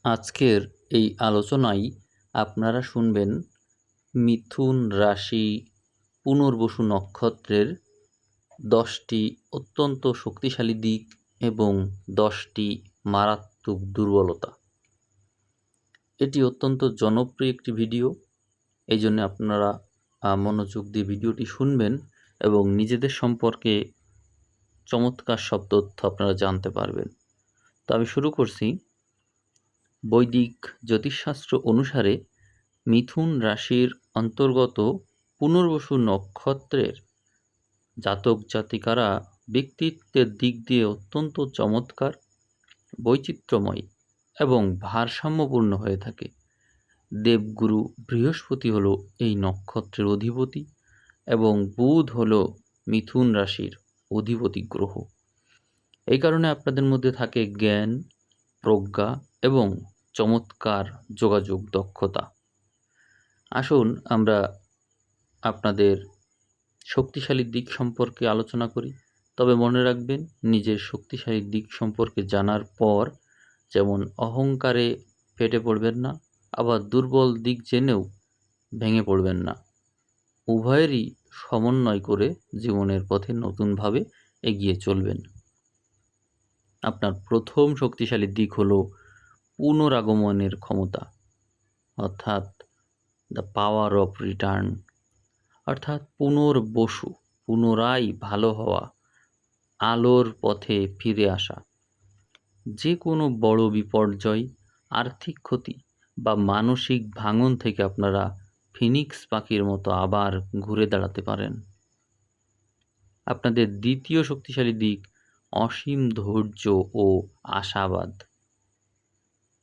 আজকের এই আলোচনায় আপনারা শুনবেন মিথুন রাশি পুনর্বসু নক্ষত্রের 10টি অত্যন্ত শক্তিশালী দিক এবং 10টি মারাত্মক দুর্বলতা। এটি অত্যন্ত জনপ্রিয় একটি ভিডিও, এই জন্য আপনারা মনোযোগ দিয়ে ভিডিওটি শুনবেন এবং নিজেদের সম্পর্কে চমৎকার সব তথ্য আপনারা জানতে পারবেন। তো আমি শুরু করছি। বৈদিক জ্যোতিষশাস্ত্র অনুসারে মিথুন রাশির অন্তর্গত পুনর্বসু নক্ষত্রের জাতক জাতিকারা ব্যক্তিত্বের দিক দিয়ে অত্যন্ত চমৎকার, বৈচিত্র্যময় এবং ভারসাম্যপূর্ণ হয়ে থাকে। দেবগুরু বৃহস্পতি হলো এই নক্ষত্রের অধিপতি এবং বুধ হলো মিথুন রাশির অধিপতি গ্রহ। এই কারণে আপনাদের মধ্যে থাকে জ্ঞান, প্রজ্ঞা এবং চমৎকার যোগাযোগ দক্ষতা। আসুন আমরা আপনাদের শক্তিশালী দিক সম্পর্কে আলোচনা করি। তবে মনে রাখবেন, নিজের শক্তিশালী দিক সম্পর্কে জানার পর যেমন অহংকারে ফেটে পড়বেন না, আবার দুর্বল দিক জেনেও ভেঙে পড়বেন না। উভয়েরই সমন্বয় করে জীবনের পথে নতুনভাবে এগিয়ে চলবেন। আপনার প্রথম শক্তিশালী দিক হলো পুনরাগমনের ক্ষমতা, অর্থাৎ দ্য পাওয়ার অফ রিটার্ন, অর্থাৎ পুনর্বসু, পুনরায় ভালো হওয়া, আলোর পথে ফিরে আসা। যে কোনো বড় বিপর্যয়, আর্থিক ক্ষতি বা মানসিক ভাঙন থেকে আপনারা ফিনিক্স পাখির মতো আবার ঘুরে দাঁড়াতে পারেন। আপনাদের দ্বিতীয় শক্তিশালী দিক অসীম ধৈর্য ও আশাবাদ।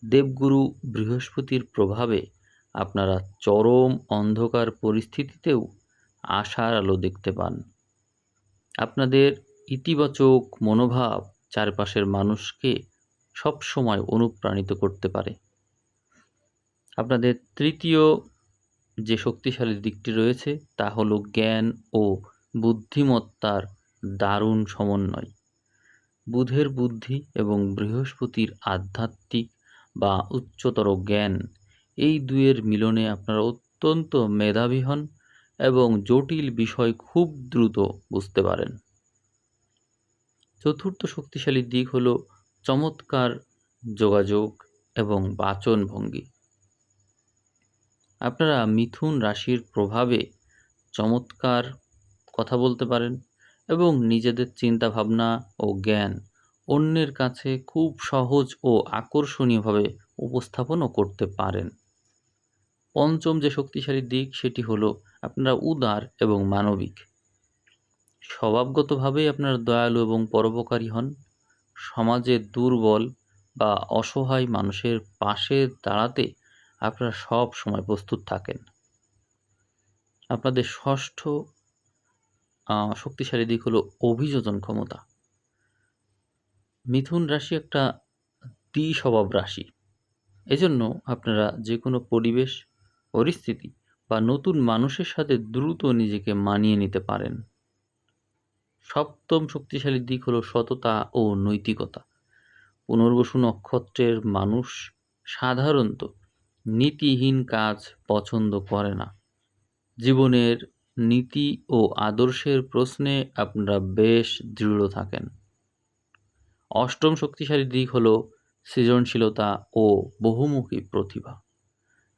দেবগুরু বৃহস্পতির প্রভাবে আপনারা চরম অন্ধকার পরিস্থিতিতেও আশার আলো দেখতে পান। আপনাদের ইতিবাচক মনোভাব চারপাশের মানুষকে সবসময় অনুপ্রাণিত করতে পারে। আপনাদের তৃতীয় যে শক্তিশালী দিকটি রয়েছে তা হলো জ্ঞান ও বুদ্ধিমত্তার দারুণ সমন্বয়। বুধের বুদ্ধি এবং বৃহস্পতির আধ্যাত্মিক বা উচ্চতর জ্ঞান, এই দুয়ের মিলনে আপনারা অত্যন্ত মেধাবী হন এবং জটিল বিষয় খুব দ্রুত বুঝতে পারেন। চতুর্থ শক্তিশালী দিক হলো চমৎকার যোগাযোগ এবং বাচনভঙ্গি। আপনারা মিথুন রাশির প্রভাবে চমৎকার কথা বলতে পারেন এবং নিজেদের চিন্তা ভাবনা ও জ্ঞান অন্যের কাছে খুব সহজ ও আকর্ষণীয়ভাবে উপস্থাপনও করতে পারেন। পঞ্চম যে শক্তিশালী দিক সেটি হলো আপনারা উদার এবং মানবিক। স্বভাবগতভাবেই আপনারা দয়ালু এবং পরোপকারী হন। সমাজে দুর্বল বা অসহায় মানুষের পাশে দাঁড়াতে আপনারা সব সময় প্রস্তুত থাকেন। আপনাদের ষষ্ঠ শক্তিশালী দিক হলো অভিযোজন ক্ষমতা। মিথুন রাশি একটা দ্বিস্বভাব রাশি, এজন্য আপনারা যে কোনো পরিবেশ, পরিস্থিতি বা নতুন মানুষের সাথে দ্রুত নিজেকে মানিয়ে নিতে পারেন। সপ্তম শক্তিশালী দিক হলো সততা ও নৈতিকতা। পুনর্বসু নক্ষত্রের মানুষ সাধারণত নীতিহীন কাজ পছন্দ করে না। জীবনের নীতি ও আদর্শের প্রশ্নে আপনারা বেশ দৃঢ় থাকেন। অষ্টম শক্তিশালী দিক হলো সৃজনশীলতা ও বহুমুখী প্রতিভা।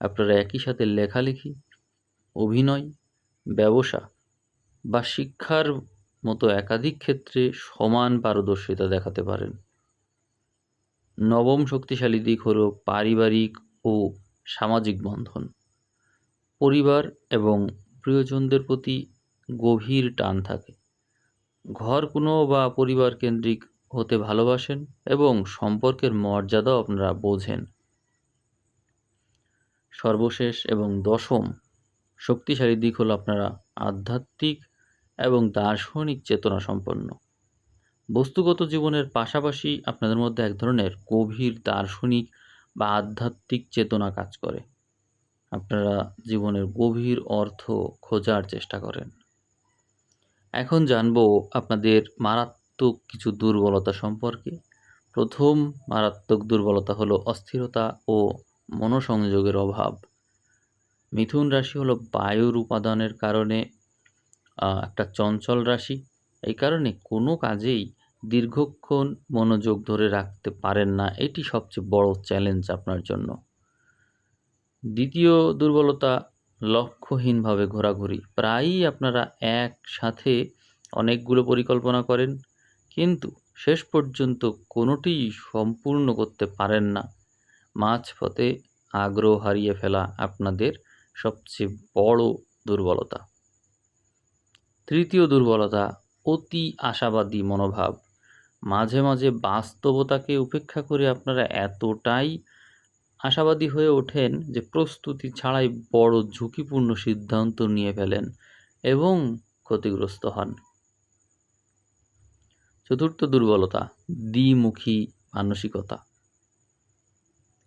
আপনারা একই সাথে লেখালেখি, অভিনয়, ব্যবসা বা শিক্ষার মতো একাধিক ক্ষেত্রে সমান পারদর্শিতা দেখাতে পারেন। নবম শক্তিশালী দিক হলো পারিবারিক ও সামাজিক বন্ধন। পরিবার এবং প্রিয়জনদের প্রতি গভীর টান থাকে। ঘর কোনো বা পরিবার কেন্দ্রিক হতে ভালোবাসেন এবং সম্পর্কের মর্যাদাও আপনারা বোঝেন। সর্বশেষ এবং দশম শক্তিশালী দিক হলো আপনারা আধ্যাত্মিক এবং দার্শনিক চেতনা সম্পন্ন। বস্তুগত জীবনের পাশাপাশি আপনাদের মধ্যে এক ধরনের গভীর দার্শনিক বা আধ্যাত্মিক চেতনা কাজ করে। আপনারা জীবনের গভীর অর্থ খোঁজার চেষ্টা করেন। এখন জানবো আপনাদের মারাত্মক কিছু দুর্বলতা সম্পর্কে। প্রথম মারাত্মক দুর্বলতা হলো অস্থিরতা ও মনোসংযোগের অভাব। মিথুন রাশি হলো বায়ুর উপাদানের কারণে একটা চঞ্চল রাশি। এই কারণে কোনো কাজেই দীর্ঘক্ষণ মনোযোগ ধরে রাখতে পারেন না। এটি সবচেয়ে বড় চ্যালেঞ্জ আপনার জন্য। দ্বিতীয় দুর্বলতা লক্ষ্যহীনভাবে ঘোরাঘুরি। প্রায়ই আপনারা একসাথে অনেকগুলো পরিকল্পনা করেন, কিন্তু শেষ পর্যন্ত কোনোটিই সম্পূর্ণ করতে পারেন না। মাঝপথে আগ্রহ হারিয়ে ফেলা আপনাদের সবচেয়ে বড় দুর্বলতা। তৃতীয় দুর্বলতা অতি আশাবাদী মনোভাব। মাঝে মাঝে বাস্তবতাকে উপেক্ষা করে আপনারা এতটাই আশাবাদী হয়ে ওঠেন যে প্রস্তুতি ছাড়াই বড় ঝুঁকিপূর্ণ সিদ্ধান্ত নিয়ে ফেলেন এবং ক্ষতিগ্রস্ত হন। চতুর্থ দুর্বলতা দ্বিমুখী মানসিকতা।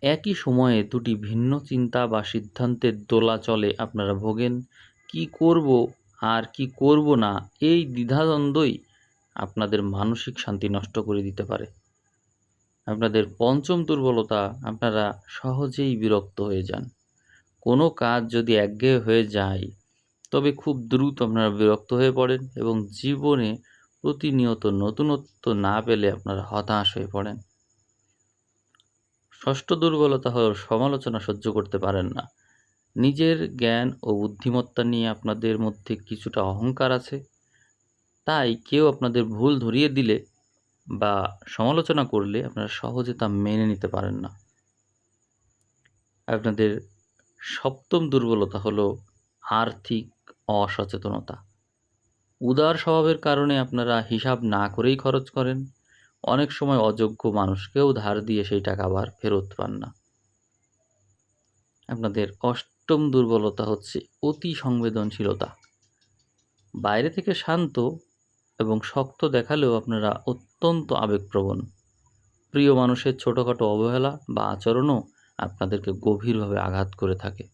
একই সময়ে দুটি ভিন্ন চিন্তা বা সিদ্ধান্তের দোলাচলে আপনারা ভোগেন। কি করব আর কি করব না, এই দ্বিধাদ্বন্দ্বই আপনাদের মানসিক শান্তি নষ্ট করে দিতে পারে। আপনাদের পঞ্চম দুর্বলতা, আপনারা সহজেই বিরক্ত হয়ে যান। কোনো কাজ যদি একঘেয়ে হয়ে যায় তবে খুব দ্রুত আপনারা বিরক্ত হয়ে পড়েন এবং জীবনে প্রতিনিয়ত নতুনত্ব না পেলে আপনারা হতাশ হয়ে পড়েন। ষষ্ঠ দুর্বলতা হল সমালোচনা সহ্য করতে পারেন না। নিজের জ্ঞান ও বুদ্ধিমত্তা নিয়ে আপনাদের মধ্যে কিছুটা অহংকার আছে, তাই কেউ আপনাদের ভুল ধরিয়ে দিলে বা সমালোচনা করলে আপনারা সহজে তা মেনে নিতে পারেন না। আপনাদের সপ্তম দুর্বলতা হলো আর্থিক অসচেতনতা। উদার স্বভাবের কারণে আপনারা হিসাব না করেই খরচ করেন। অনেক সময় অযোগ্য মানুষকেও ধার দিয়ে সেই টাকা আবার ফেরত পান না। আপনাদের অষ্টম দুর্বলতা হচ্ছে অতি সংবেদনশীলতা। বাইরে থেকে শান্ত এবং শক্ত দেখালেও আপনারা অত্যন্ত আবেগপ্রবণ। প্রিয় মানুষের ছোটোখাটো অবহেলা বা আচরণও আপনাদেরকে গভীরভাবে আঘাত করে থাকে।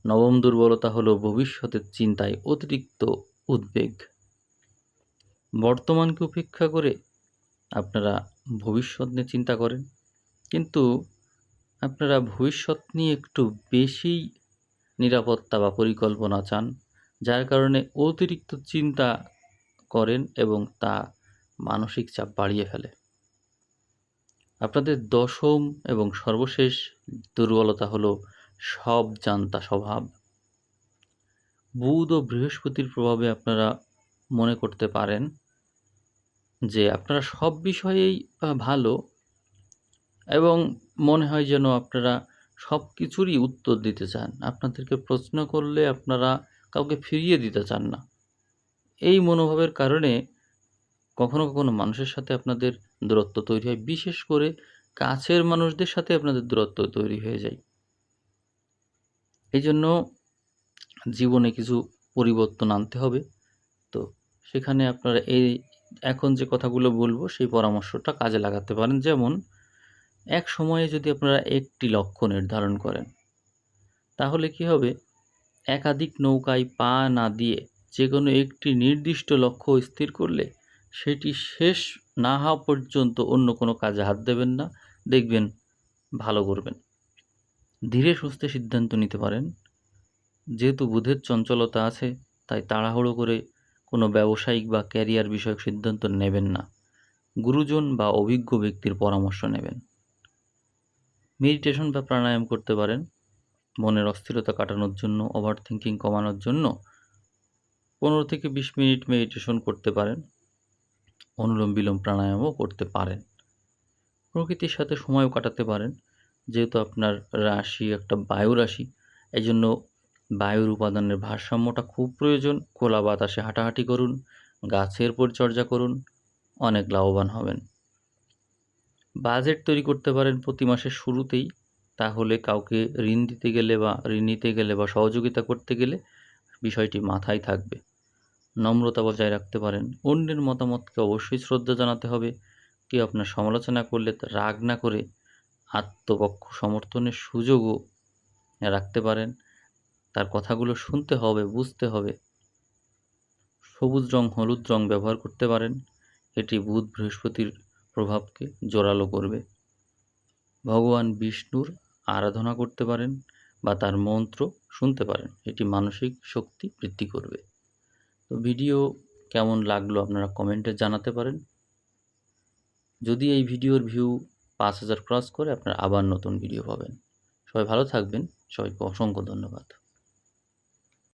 নবম দুর্বলতা হলো ভবিষ্যতের চিন্তায় অতিরিক্ত উদ্বেগ। বর্তমানকে উপেক্ষা করে আপনারা ভবিষ্যৎ নিয়ে চিন্তা করেন, কিন্তু আপনারা ভবিষ্যৎ নিয়ে একটু বেশিই নিরাপত্তা বা পরিকল্পনা চান, যার কারণে অতিরিক্ত চিন্তা করেন এবং তা মানসিক চাপ বাড়িয়ে ফেলে। আপনাদের দশম এবং সর্বশেষ দুর্বলতা হলো সব জানতা স্বভাব। বুধ ও বৃহস্পতির প্রভাবে আপনারা মনে করতে পারেন যে আপনারা সব বিষয়েই ভালো এবং মনে হয় যেন আপনারা সব কিছুরই উত্তর দিতে চান। আপনাদেরকে প্রশ্ন করলে আপনারা কাউকে ফিরিয়ে দিতে চান না। এই মনোভাবের কারণে কখনো কখনো মানুষের সাথে আপনাদের দূরত্ব তৈরি হয়, বিশেষ করে কাছের মানুষদের সাথে আপনাদের দূরত্ব তৈরি হয়ে যায়। এই জন্য জীবনে কিছু পরিবর্তন আনতে হবে। তো সেখানে আপনারা এখন যে কথাগুলো বলবো সেই পরামর্শটা কাজে লাগাতে পারেন। যেমন, এক সময়ে যদি আপনারা একটি লক্ষ্য নির্ধারণ করেন, তাহলে কি হবে, একাধিক নৌকায় পা না দিয়ে যে কোনো একটি নির্দিষ্ট লক্ষ্য স্থির করলে সেটি শেষ না হওয়া পর্যন্ত অন্য কোনো কাজে হাত দেবেন না, দেখবেন ভালো করবেন। ধীরে সুস্থে সিদ্ধান্ত নিতে পারেন। যেহেতু বুধের চঞ্চলতা আছে, তাই তাড়াহুড়ো করে কোনো ব্যবসায়িক বা ক্যারিয়ার বিষয়ক সিদ্ধান্ত নেবেন না। গুরুজন বা অভিজ্ঞ ব্যক্তির পরামর্শ নেবেন। মেডিটেশন বা প্রাণায়াম করতে পারেন। মনের অস্থিরতা কাটানোর জন্য, ওভার থিঙ্কিং কমানোর জন্য 15 থেকে 20 মিনিট মেডিটেশন করতে পারেন। অনুলোম বিলোম প্রাণায়ামও করতে পারেন। প্রকৃতির সাথে সময়ও কাটাতে পারেন। যেহেতু আপনার রাশি একটা বায়ু রাশি, এই জন্য বায়ুর উপাদানের ভারসাম্যটা খুব প্রয়োজন। খোলা বাতাসে হাঁটাহাঁটি করুন, গাছের পরিচর্যা করুন, অনেক লাভবান হবেন। বাজেট তৈরি করতে পারেন প্রতি মাসের শুরুতেই, তাহলে কাউকে ঋণ দিতে গেলে বা ঋণ নিতে গেলে বা সহযোগিতা করতে গেলে বিষয়টি মাথায় থাকবে। নম্রতা বজায় রাখতে পারেন। অন্যের মতামতকে অবশ্যই শ্রদ্ধা জানাতে হবে। কেউ আপনার সমালোচনা করলে তা রাগ না করে আত্মপক্ষ সমর্থনের সুযোগও রাখতে পারেন। তার কথাগুলো শুনতে হবে, বুঝতে হবে। সবুজ রং, হলুদ রং ব্যবহার করতে পারেন। এটি বুধ বৃহস্পতির প্রভাবকে জোরালো করবে। ভগবান বিষ্ণুর আরাধনা করতে পারেন বা তার মন্ত্র শুনতে পারেন। এটি মানসিক শক্তি বৃদ্ধি করবে। তো ভিডিও কেমন লাগলো আপনারা কমেন্টে জানাতে পারেন। যদি এই ভিডিওর ভিউ ৫,০০০ ক্রস করে আপনারা আবার নতুন ভিডিও পাবেন। সবাই ভালো থাকবেন। সবাইকে অসংখ্য ধন্যবাদ।